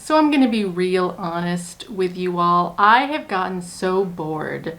So I'm going to be real honest with you all. I have gotten so bored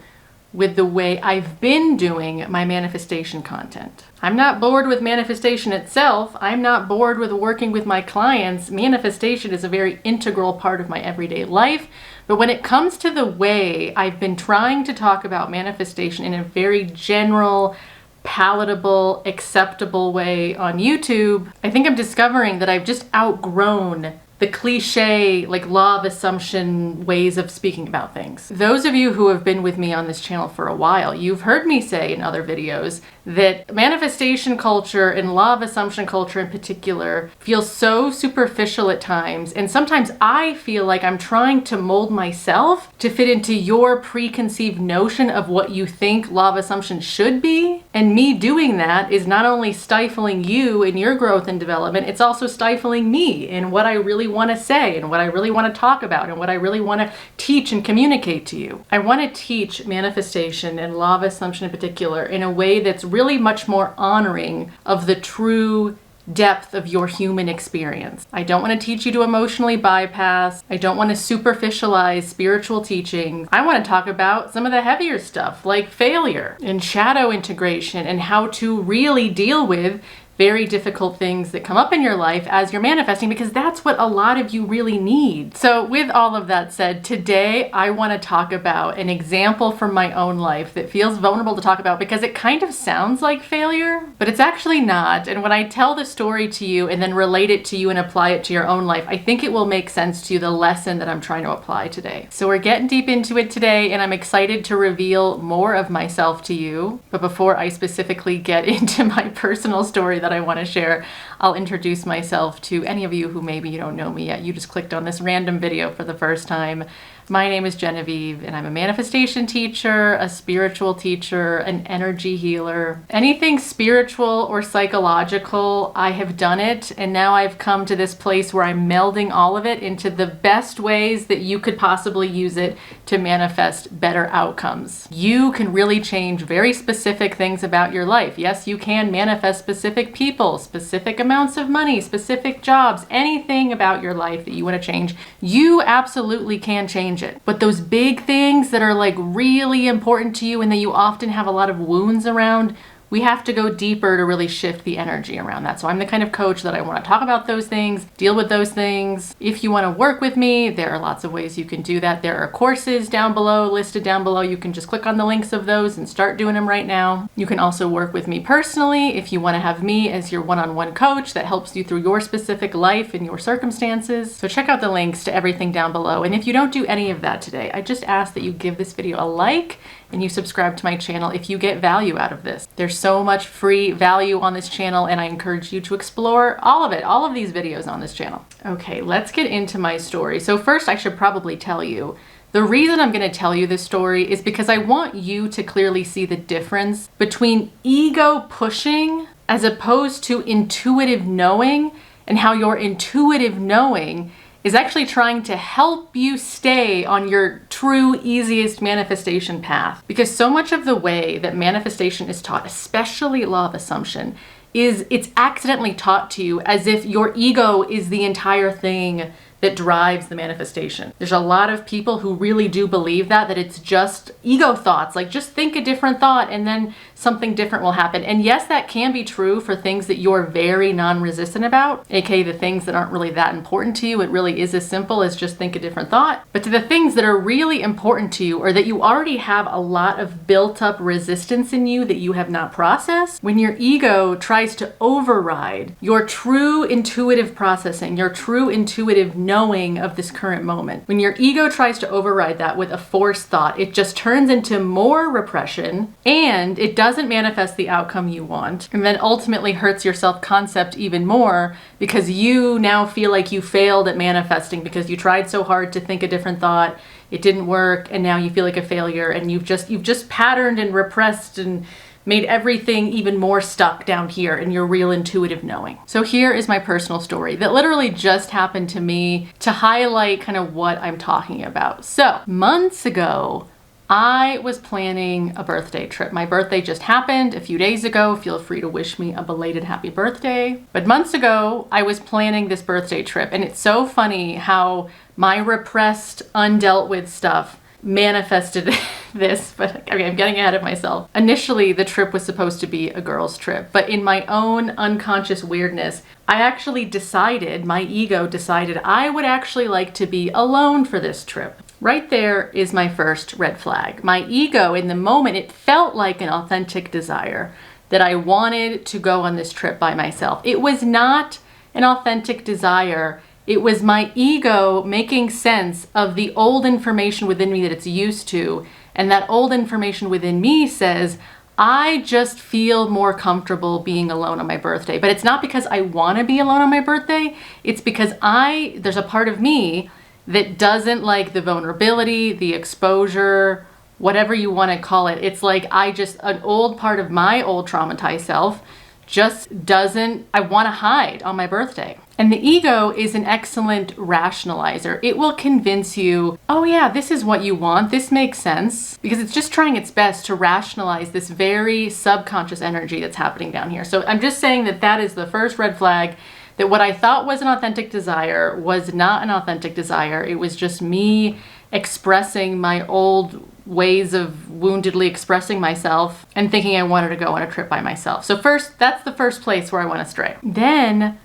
with the way I've been doing my manifestation content. I'm not bored with manifestation itself. I'm not bored with working with my clients. Manifestation is a very integral part of my everyday life. But when it comes to the way I've been trying to talk about manifestation in a very general, palatable, acceptable way on YouTube, I think I'm discovering that I've just outgrown the cliche, like law of assumption ways of speaking about things. Those of you who have been with me on this channel for a while, you've heard me say in other videos that manifestation culture and law of assumption culture in particular feels so superficial at times. And sometimes I feel like I'm trying to mold myself to fit into your preconceived notion of what you think law of assumption should be. And me doing that is not only stifling you in your growth and development, it's also stifling me in what I really want to say and what I really want to talk about and what I really want to teach and communicate to you. I want to teach manifestation and law of assumption in particular in a way that's really much more honoring of the true depth of your human experience. I don't want to teach you to emotionally bypass. I don't want to superficialize spiritual teaching. I want to talk about some of the heavier stuff like failure and shadow integration and how to really deal with very difficult things that come up in your life as you're manifesting, because that's what a lot of you really need. So with all of that said, today I want to talk about an example from my own life that feels vulnerable to talk about because it kind of sounds like failure, but it's actually not. And when I tell the story to you and then relate it to you and apply it to your own life, I think it will make sense to you, the lesson that I'm trying to apply today. So we're getting deep into it today, and I'm excited to reveal more of myself to you. But before I specifically get into my personal story that I want to share, I'll introduce myself to any of you who maybe you don't know me yet. You just clicked on this random video for the first time. My name is Genevieve, and I'm a manifestation teacher, a spiritual teacher, an energy healer. Anything spiritual or psychological, I have done it, and now I've come to this place where I'm melding all of it into the best ways that you could possibly use it to manifest better outcomes. You can really change very specific things about your life. Yes, you can manifest specific people, specific amounts of money, specific jobs, anything about your life that you want to change. You absolutely can change it. But those big things that are like really important to you and that you often have a lot of wounds around, we have to go deeper to really shift the energy around that. So I'm the kind of coach that I want to talk about those things, deal with those things. If you want to work with me, there are lots of ways you can do that. There are courses down below, listed down below. You can just click on the links of those and start doing them right now. You can also work with me personally if you want to have me as your one-on-one coach that helps you through your specific life and your circumstances. So check out the links to everything down below. And if you don't do any of that today, I just ask that you give this video a like and you subscribe to my channel if you get value out of this. There's so much free value on this channel, and I encourage you to explore all of it, all of these videos on this channel. Okay, let's get into my story. So first, I should probably tell you, the reason I'm going to tell you this story is because I want you to clearly see the difference between ego pushing as opposed to intuitive knowing, and how your intuitive knowing is actually trying to help you stay on your true easiest manifestation path. Because so much of the way that manifestation is taught, especially law of assumption, is it's accidentally taught to you as if your ego is the entire thing that drives the manifestation. There's a lot of people who really do believe that it's just ego thoughts, like just think a different thought and then something different will happen. And yes, that can be true for things that you're very non-resistant about, aka the things that aren't really that important to you. It really is as simple as just think a different thought. But to the things that are really important to you, or that you already have a lot of built up resistance in you that you have not processed, when your ego tries to override your true intuitive processing, your true intuitive knowing of this current moment, when your ego tries to override that with a forced thought, it just turns into more repression, and it doesn't manifest the outcome you want, and then ultimately hurts your self-concept even more because you now feel like you failed at manifesting because you tried so hard to think a different thought, it didn't work, and now you feel like a failure, and you've just patterned and repressed and made everything even more stuck down here in your real intuitive knowing. So here is my personal story that literally just happened to me to highlight kind of what I'm talking about. So months ago, I was planning a birthday trip. My birthday just happened a few days ago. Feel free to wish me a belated happy birthday. But months ago, I was planning this birthday trip, and it's so funny how my repressed, undealt with stuff manifested this, but okay, I'm getting ahead of myself. Initially, the trip was supposed to be a girls' trip, but in my own unconscious weirdness, I actually decided, my ego decided, I would actually like to be alone for this trip. Right there is my first red flag. My ego, in the moment, it felt like an authentic desire that I wanted to go on this trip by myself. It was not an authentic desire. It was my ego making sense of the old information within me that it's used to. And that old information within me says, I just feel more comfortable being alone on my birthday. But it's not because I want to be alone on my birthday. It's because there's a part of me that doesn't like the vulnerability, the exposure, whatever you want to call it. It's like an old part of my old traumatized self just doesn't, I want to hide on my birthday. And the ego is an excellent rationalizer. It will convince you, oh yeah, this is what you want, this makes sense, because it's just trying its best to rationalize this very subconscious energy that's happening down here. So I'm just saying that is the first red flag, that what I thought was an authentic desire was not an authentic desire. It was just me expressing my old ways of woundedly expressing myself and thinking I wanted to go on a trip by myself. So first, that's the first place where I went astray. Then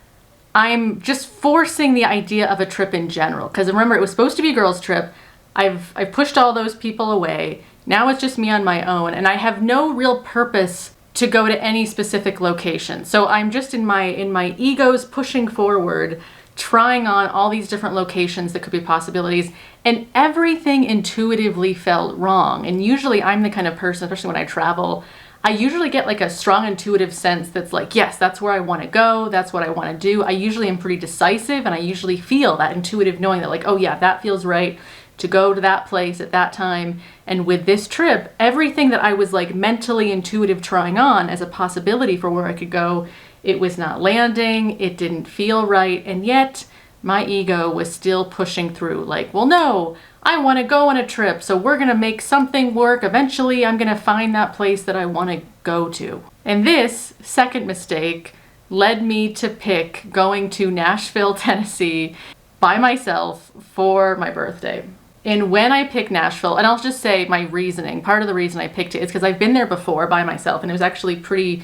I'm just forcing the idea of a trip in general. Because remember, it was supposed to be a girls' trip. I've pushed all those people away. Now it's just me on my own, and I have no real purpose to go to any specific location. So I'm just in my ego's pushing forward, trying on all these different locations that could be possibilities, and everything intuitively felt wrong. And usually I'm the kind of person, especially when I travel, I usually get like a strong intuitive sense that's like, yes, that's where I want to go, that's what I want to do. I usually am pretty decisive, and I usually feel that intuitive knowing that like, oh yeah, that feels right to go to that place at that time. And with this trip, everything that I was like mentally intuitive trying on as a possibility for where I could go, it was not landing, it didn't feel right, and yet my ego was still pushing through like, well, no, I want to go on a trip, so we're going to make something work. Eventually, I'm going to find that place that I want to go to. And this second mistake led me to pick going to Nashville, Tennessee by myself for my birthday. And when I picked Nashville, and I'll just say my reasoning, part of the reason I picked it is because I've been there before by myself, and it was actually pretty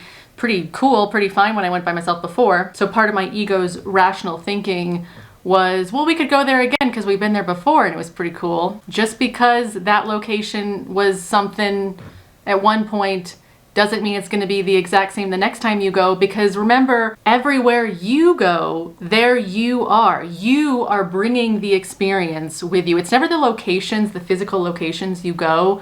cool, pretty fine when I went by myself before. So part of my ego's rational thinking was, well, we could go there again because we've been there before and it was pretty cool. Just because that location was something at one point doesn't mean it's going to be the exact same the next time you go, because remember, everywhere you go, there you are. You are bringing the experience with you. It's never the locations, the physical locations you go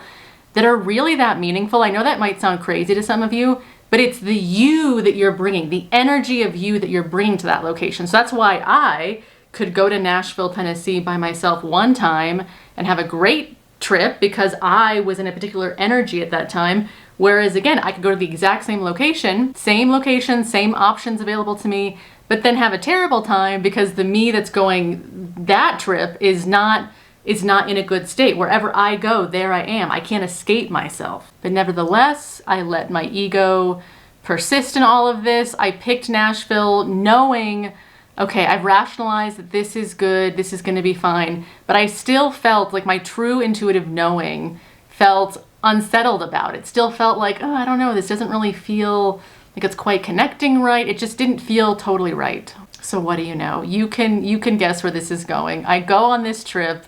that are really that meaningful. I know that might sound crazy to some of you, but it's the you that you're bringing, the energy of you that you're bringing to that location. So that's why I could go to Nashville, Tennessee by myself one time and have a great trip because I was in a particular energy at that time. Whereas again, I could go to the exact same location, same options available to me, but then have a terrible time because the me that's going that trip is not in a good state. Wherever I go, there I am. I can't escape myself. But nevertheless, I let my ego persist in all of this. I picked Nashville knowing, okay, I've rationalized that this is good, this is gonna be fine, but I still felt like my true intuitive knowing felt unsettled about it. Still felt like, oh, I don't know, this doesn't really feel like it's quite connecting right. It just didn't feel totally right. So what do you know? You can guess where this is going. I go on this trip.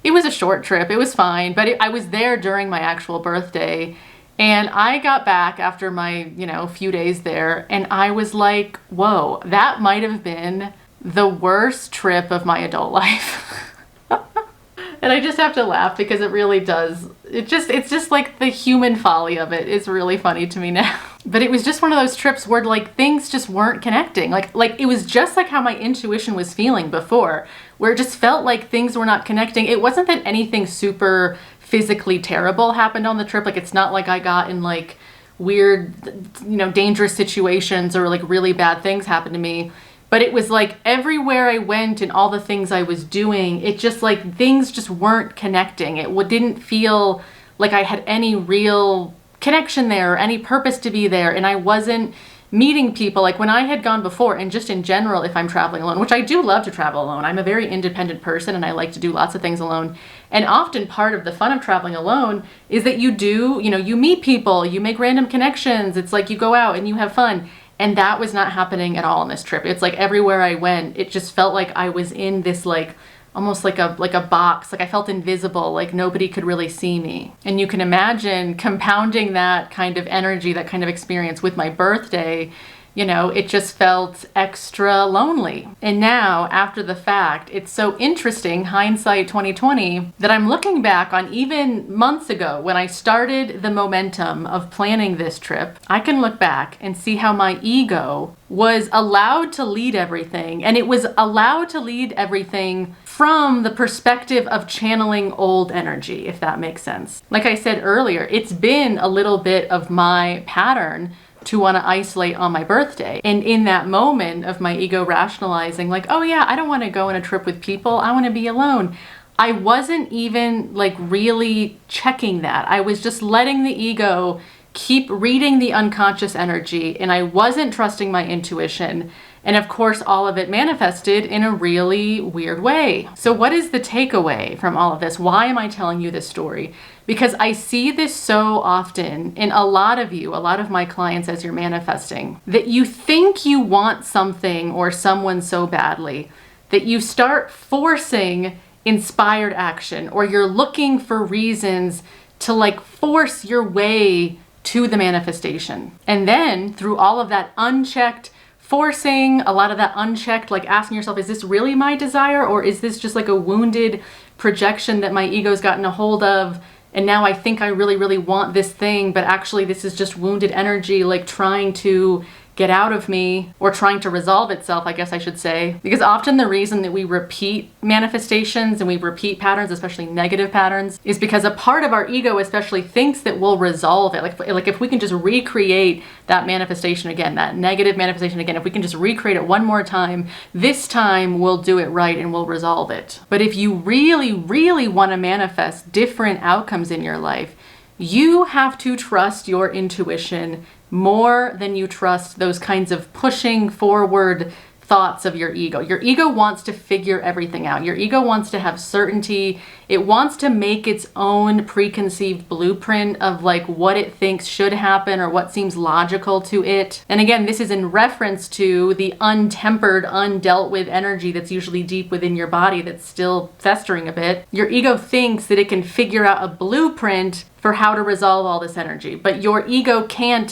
It was a short trip, it was fine, but I was there during my actual birthday, and I got back after my, few days there, and I was like, whoa, that might have been the worst trip of my adult life. And I just have to laugh because it really does. It's just like the human folly of it is really funny to me now. But it was just one of those trips where like things just weren't connecting. Like it was just like how my intuition was feeling before, where it just felt like things were not connecting. It wasn't that anything super physically terrible happened on the trip. Like it's not like I got in like weird, dangerous situations or like really bad things happened to me. But it was like everywhere I went and all the things I was doing, it just like things just weren't connecting. It didn't feel like I had any real connection there or any purpose to be there, and I wasn't meeting people like when I had gone before. And just in general, if I'm traveling alone, which I do love to travel alone, I'm a very independent person and I like to do lots of things alone. And often part of the fun of traveling alone is that you meet people, you make random connections. It's like you go out and you have fun. And that was not happening at all on this trip. It's like everywhere I went, it just felt like I was in this like almost like a box. Like I felt invisible, like nobody could really see me. And you can imagine compounding that kind of energy, that kind of experience with my birthday, it just felt extra lonely. And now, after the fact, it's so interesting, hindsight 2020, that I'm looking back on even months ago when I started the momentum of planning this trip. I can look back and see how my ego was allowed to lead everything. And it was allowed to lead everything from the perspective of channeling old energy, if that makes sense. Like I said earlier, it's been a little bit of my pattern to want to isolate on my birthday. And in that moment of my ego rationalizing like, oh yeah, I don't want to go on a trip with people, I want to be alone, I wasn't even like really checking that. I was just letting the ego keep reading the unconscious energy, and I wasn't trusting my intuition. And of course, all of it manifested in a really weird way. So what is the takeaway from all of this? Why am I telling you this story? Because I see this so often in a lot of my clients as you're manifesting, that you think you want something or someone so badly that you start forcing inspired action, or you're looking for reasons to like force your way to the manifestation. And then through all of that unchecked forcing, a lot of that unchecked, like asking yourself, is this really my desire? Or is this just like a wounded projection that my ego's gotten a hold of? And now I think I really, really want this thing, but actually this is just wounded energy, like trying to get out of me, or trying to resolve itself, I guess I should say. Because often the reason that we repeat manifestations and we repeat patterns, especially negative patterns, is because a part of our ego especially thinks that we'll resolve it. Like if we can just recreate that manifestation again, that negative manifestation again, if we can just recreate it one more time, this time we'll do it right and we'll resolve it. But if you really, really want to manifest different outcomes in your life, you have to trust your intuition more than you trust those kinds of pushing forward thoughts of your ego. Your ego wants to figure everything out. Your ego wants to have certainty. It wants to make its own preconceived blueprint of like what it thinks should happen or what seems logical to it. And again, this is in reference to the untempered, undealt with energy that's usually deep within your body that's still festering a bit. Your ego thinks that it can figure out a blueprint for how to resolve all this energy, but your ego can't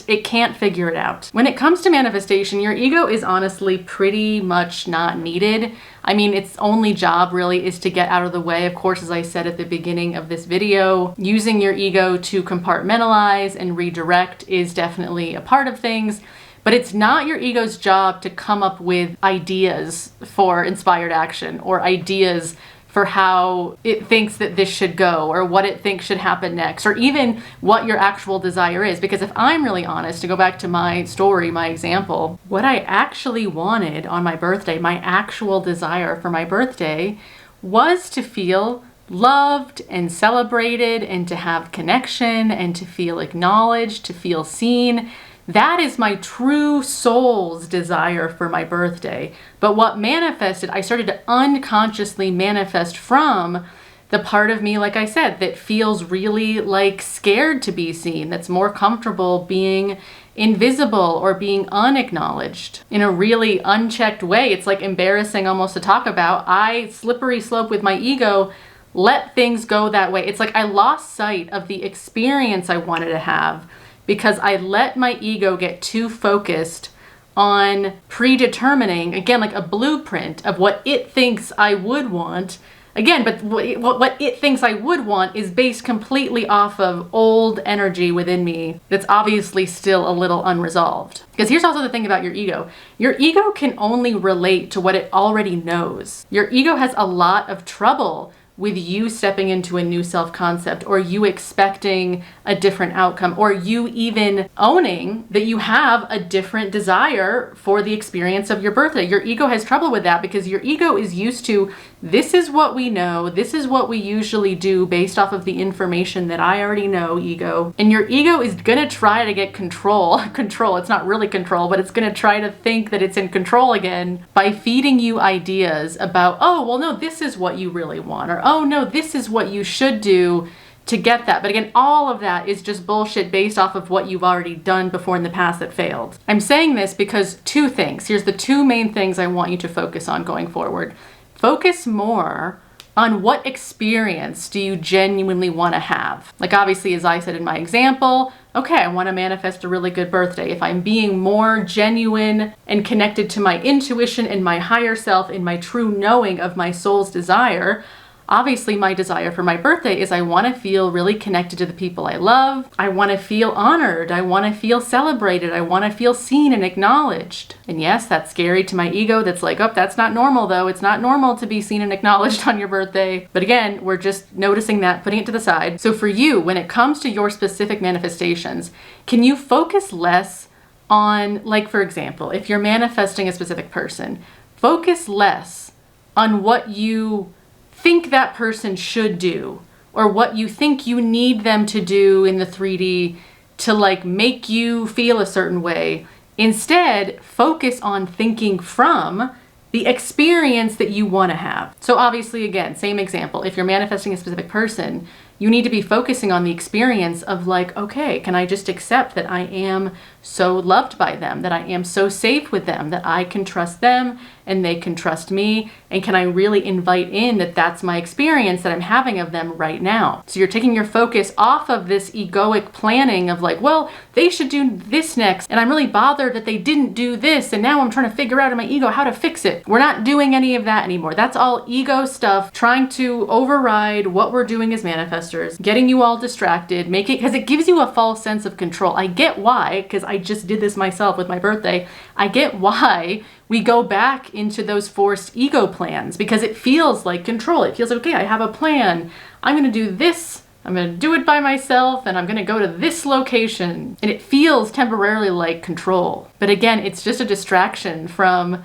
figure it out. When it comes to manifestation, your ego is honestly pretty much not needed. I mean, its only job really is to get out of the way. Of course, as I said at the beginning of this video, using your ego to compartmentalize and redirect is definitely a part of things, but it's not your ego's job to come up with ideas for inspired action or ideas for how it thinks that this should go or what it thinks should happen next, or even what your actual desire is. Because if I'm really honest, to go back to my story, my example, what I actually wanted on my birthday, my actual desire for my birthday, was to feel loved and celebrated and to have connection and to feel acknowledged, to feel seen. That is my true soul's desire for my birthday. But what manifested, I started to unconsciously manifest from the part of me, like I said, that feels really like scared to be seen, that's more comfortable being invisible or being unacknowledged in a really unchecked way. It's like embarrassing almost to talk about. I slippery slope with my ego, let things go that way. It's like I lost sight of the experience I wanted to have because I let my ego get too focused on predetermining, again, like a blueprint of what it thinks I would want. Again, but what it thinks I would want is based completely off of old energy within me that's obviously still a little unresolved. Because here's also the thing about your ego. Your ego can only relate to what it already knows. Your ego has a lot of trouble with you stepping into a new self-concept, or you expecting a different outcome, or you even owning that you have a different desire for the experience of your birthday. Your ego has trouble with that because your ego is used to this is what we know. This is what we usually do based off of the information that I already know, ego. And your ego is gonna try to get control. It's not really control, but it's gonna try to think that it's in control again by feeding you ideas about, oh, well, no, this is what you really want. Or, oh, no, this is what you should do to get that. But again, all of that is just bullshit based off of what you've already done before in the past that failed. I'm saying this because two things. Here's the two main things I want you to focus on going forward. Focus more on what experience do you genuinely want to have. Like obviously, as I said in my example, okay, I want to manifest a really good birthday. If I'm being more genuine and connected to my intuition and my higher self in my true knowing of my soul's desire, obviously my desire for my birthday is I want to feel really connected to the people I love. I want to feel honored. I want to feel celebrated. I want to feel seen and acknowledged. And yes, that's scary to my ego. That's like, oh, that's not normal though. It's not normal to be seen and acknowledged on your birthday. But again, we're just noticing that, putting it to the side. So for you, when it comes to your specific manifestations, can you focus less on, like, for example, if you're manifesting a specific person, focus less on what you think that person should do or what you think you need them to do in the 3D to like make you feel a certain way. Instead, focus on thinking from the experience that you want to have. So obviously, again, same example, if you're manifesting a specific person, you need to be focusing on the experience of like, okay, can I just accept that I am so loved by them, that I am so safe with them, that I can trust them and they can trust me? And can I really invite in that that's my experience that I'm having of them right now? So you're taking your focus off of this egoic planning of like, well, they should do this next. And I'm really bothered that they didn't do this. And now I'm trying to figure out in my ego how to fix it. We're not doing any of that anymore. That's all ego stuff, trying to override what we're doing as manifestors, getting you all distracted, because it gives you a false sense of control. I get why, because I just did this myself with my birthday. I get why we go back into those forced ego plans, because it feels like control. It feels like, okay, I have a plan. I'm going to do this. I'm going to do it by myself, and I'm going to go to this location. And it feels temporarily like control. But again, it's just a distraction from,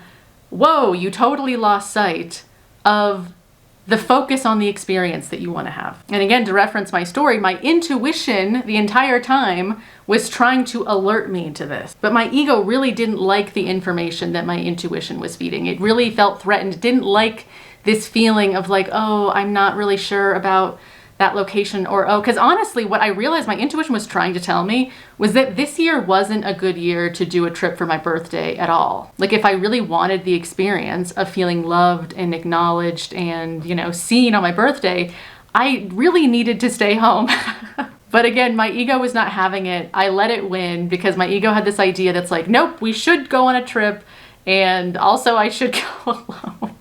whoa, you totally lost sight of the focus on the experience that you want to have. And again, to reference my story, my intuition the entire time was trying to alert me to this. But my ego really didn't like the information that my intuition was feeding. It really felt threatened. It didn't like this feeling of like, oh, I'm not really sure about that location, or, oh, because honestly, what I realized my intuition was trying to tell me was that this year wasn't a good year to do a trip for my birthday at all. Like if I really wanted the experience of feeling loved and acknowledged and, seen on my birthday, I really needed to stay home. But again, my ego was not having it. I let it win because my ego had this idea that's like, nope, we should go on a trip. And also I should go alone.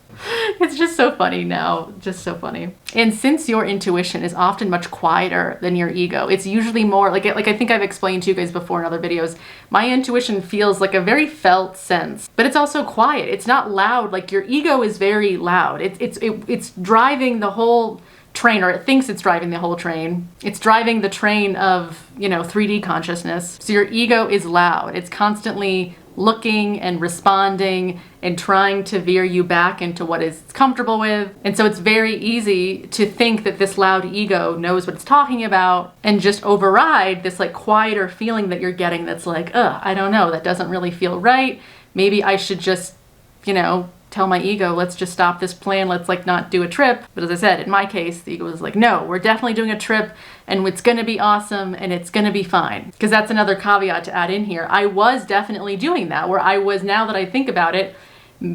It's just so funny now, just so funny. And since your intuition is often much quieter than your ego, it's usually more like I think I've explained to you guys before in other videos, my intuition feels like a very felt sense, but it's also quiet. It's not loud. Like your ego is very loud. It's driving the whole train, or it thinks it's driving the whole train. It's driving the train of, 3D consciousness. So your ego is loud. It's constantly looking and responding and trying to veer you back into what it's comfortable with. And so it's very easy to think that this loud ego knows what it's talking about and just override this like quieter feeling that you're getting that's like, I don't know, that doesn't really feel right. Maybe I should just, tell my ego, let's just stop this plan. Let's like not do a trip. But as I said, in my case, the ego was like, no, we're definitely doing a trip and it's going to be awesome and it's going to be fine. Because that's another caveat to add in here. I was definitely doing that, where I was, now that I think about it,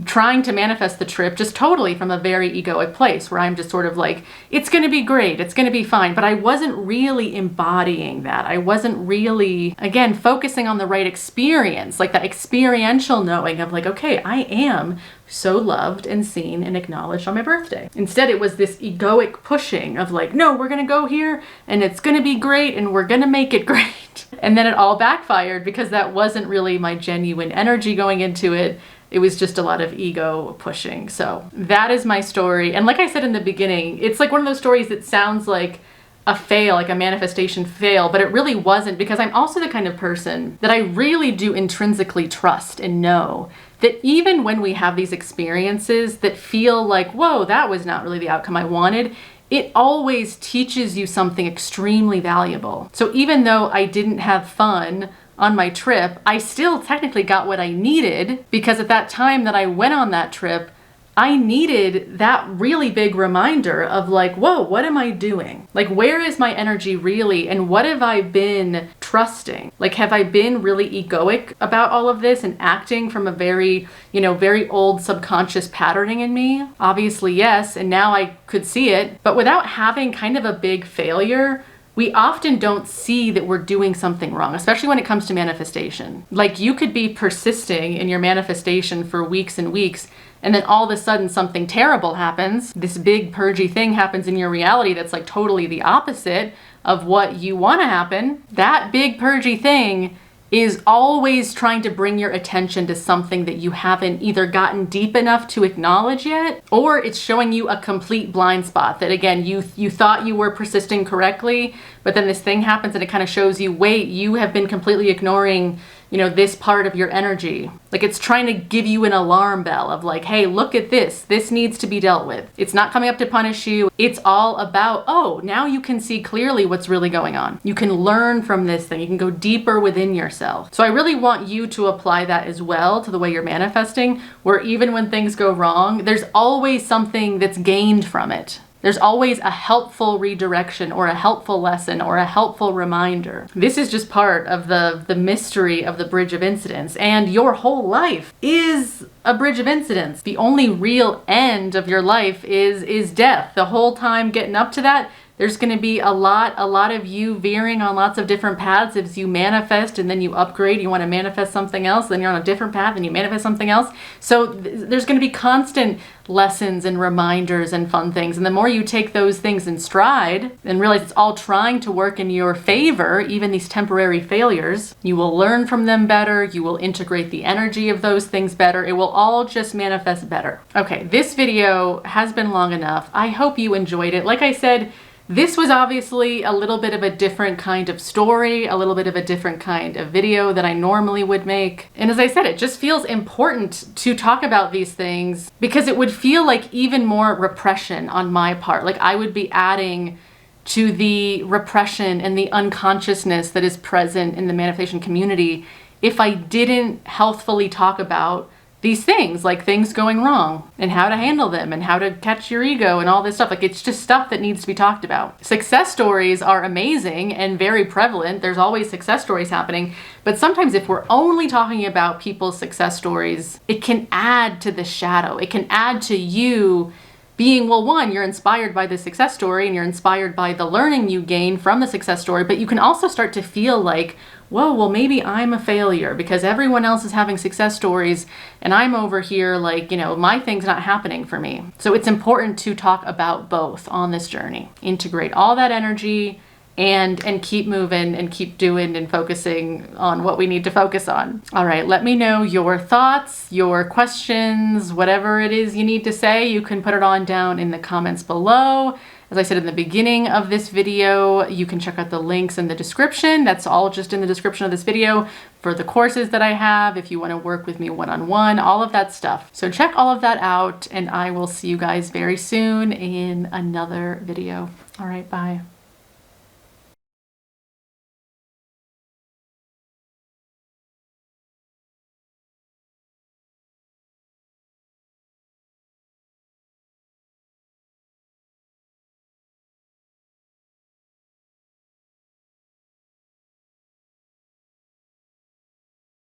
trying to manifest the trip just totally from a very egoic place where I'm just sort of like, it's going to be great, it's going to be fine. But I wasn't really embodying that. I wasn't really, again, focusing on the right experience, like that experiential knowing of like, okay, I am so loved and seen and acknowledged on my birthday. Instead, it was this egoic pushing of like, no, we're going to go here and it's going to be great and we're going to make it great. And then it all backfired because that wasn't really my genuine energy going into it. It was just a lot of ego pushing. So that is my story. And like I said in the beginning, it's like one of those stories that sounds like a fail, like a manifestation fail, but it really wasn't, because I'm also the kind of person that I really do intrinsically trust and know that even when we have these experiences that feel like, whoa, that was not really the outcome I wanted, it always teaches you something extremely valuable. So even though I didn't have fun on my trip, I still technically got what I needed, because at that time that I went on that trip, I needed that really big reminder of like, whoa, what am I doing? Like, where is my energy really? And what have I been trusting? Like, have I been really egoic about all of this and acting from a very, very old subconscious patterning in me? Obviously, yes. And now I could see it. But without having kind of a big failure, we often don't see that we're doing something wrong, especially when it comes to manifestation. Like, you could be persisting in your manifestation for weeks and weeks, and then all of a sudden something terrible happens. This big purgy thing happens in your reality that's like totally the opposite of what you want to happen. That big purgy thing is always trying to bring your attention to something that you haven't either gotten deep enough to acknowledge yet, or it's showing you a complete blind spot that, again, you thought you were persisting correctly, but then this thing happens and it kind of shows you, wait, you have been completely ignoring this part of your energy. Like, it's trying to give you an alarm bell of like, hey, look at this. This needs to be dealt with. It's not coming up to punish you. It's all about, oh, now you can see clearly what's really going on. You can learn from this thing. You can go deeper within yourself. So I really want you to apply that as well to the way you're manifesting, where even when things go wrong, there's always something that's gained from it. There's always a helpful redirection or a helpful lesson or a helpful reminder. This is just part of the mystery of the bridge of incidents, and your whole life is a bridge of incidents. The only real end of your life is death. The whole time getting up to that, there's going to be a lot of you veering on lots of different paths as you manifest, and then you upgrade. You want to manifest something else, then you're on a different path and you manifest something else. So there's going to be constant lessons and reminders and fun things. And the more you take those things in stride and realize it's all trying to work in your favor, even these temporary failures, you will learn from them better. You will integrate the energy of those things better. It will all just manifest better. Okay, this video has been long enough. I hope you enjoyed it. Like I said, this was obviously a little bit of a different kind of story, a little bit of a different kind of video than I normally would make. And as I said, it just feels important to talk about these things because it would feel like even more repression on my part. Like I would be adding to the repression and the unconsciousness that is present in the manifestation community if I didn't healthfully talk about these things, like things going wrong and how to handle them and how to catch your ego and all this stuff. Like, it's just stuff that needs to be talked about. Success stories are amazing and very prevalent. There's always success stories happening. But sometimes if we're only talking about people's success stories, it can add to the shadow. It can add to you being, well, one, you're inspired by the success story and you're inspired by the learning you gain from the success story, but you can also start to feel like, whoa, well, maybe I'm a failure because everyone else is having success stories and I'm over here like, my thing's not happening for me. So it's important to talk about both on this journey. Integrate all that energy and keep moving and keep doing and focusing on what we need to focus on. All right, let me know your thoughts, your questions, whatever it is you need to say. You can put it on down in the comments below. As I said in the beginning of this video, you can check out the links in the description. That's all just in the description of this video for the courses that I have, if you want to work with me one-on-one, all of that stuff. So check all of that out, and I will see you guys very soon in another video. All right, bye.